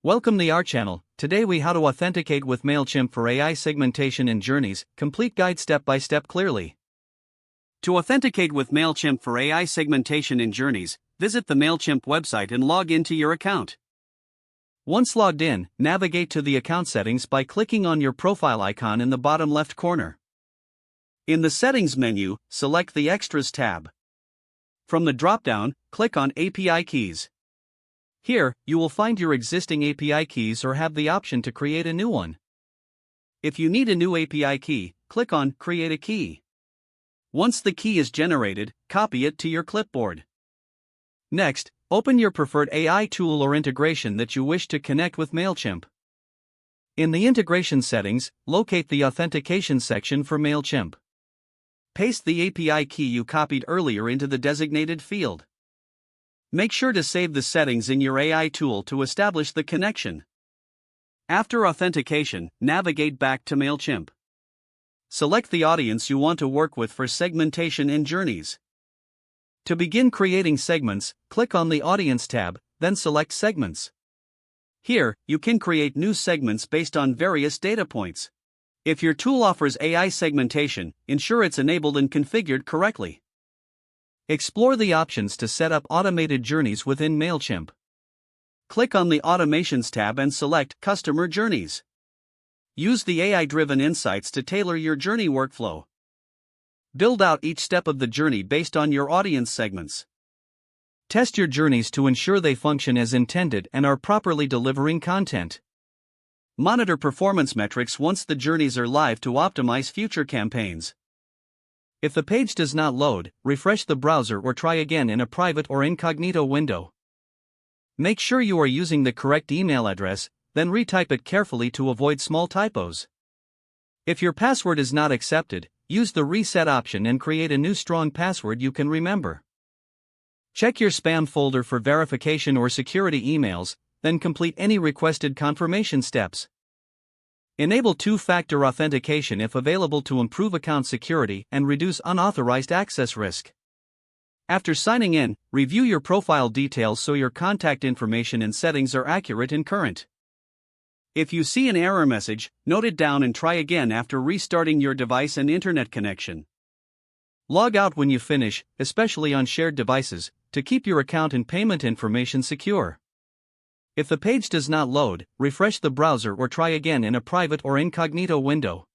Welcome to our channel. Today we how to authenticate with Mailchimp for AI segmentation in journeys, complete guide step by step clearly. To authenticate with Mailchimp for AI segmentation in journeys, visit the Mailchimp website and log into your account. Once logged in, navigate to the account settings by clicking on your profile icon in the bottom left corner. In the settings menu, select the Extras tab. From the drop-down, click on API keys. Here, you will find your existing API keys or have the option to create a new one. If you need a new API key, click on Create a Key. Once the key is generated, copy it to your clipboard. Next, open your preferred AI tool or integration that you wish to connect with Mailchimp. In the integration settings, locate the authentication section for Mailchimp. Paste the API key you copied earlier into the designated field. Make sure to save the settings in your AI tool to establish the connection. After authentication, navigate back to Mailchimp. Select the audience you want to work with for segmentation in journeys. To begin creating segments, click on the Audience tab, then select Segments. Here, you can create new segments based on various data points. If your tool offers AI segmentation, ensure it's enabled and configured correctly. Explore the options to set up automated journeys within Mailchimp. Click on the Automations tab and select Customer Journeys. Use the AI-driven insights to tailor your journey workflow. Build out each step of the journey based on your audience segments. Test your journeys to ensure they function as intended and are properly delivering content. Monitor performance metrics once the journeys are live to optimize future campaigns. If the page does not load, refresh the browser or try again in a private or incognito window. Make sure you are using the correct email address, then retype it carefully to avoid small typos. If your password is not accepted, use the reset option and create a new strong password you can remember. Check your spam folder for verification or security emails, then complete any requested confirmation steps. Enable two-factor authentication if available to improve account security and reduce unauthorized access risk. After signing in, review your profile details so your contact information and settings are accurate and current. If you see an error message, note it down and try again after restarting your device and internet connection. Log out when you finish, especially on shared devices, to keep your account and payment information secure. If the page does not load, refresh the browser or try again in a private or incognito window.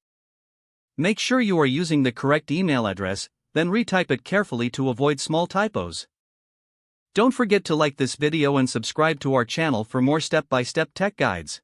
Make sure you are using the correct email address, then retype it carefully to avoid small typos. Don't forget to like this video and subscribe to our channel for more step-by-step tech guides.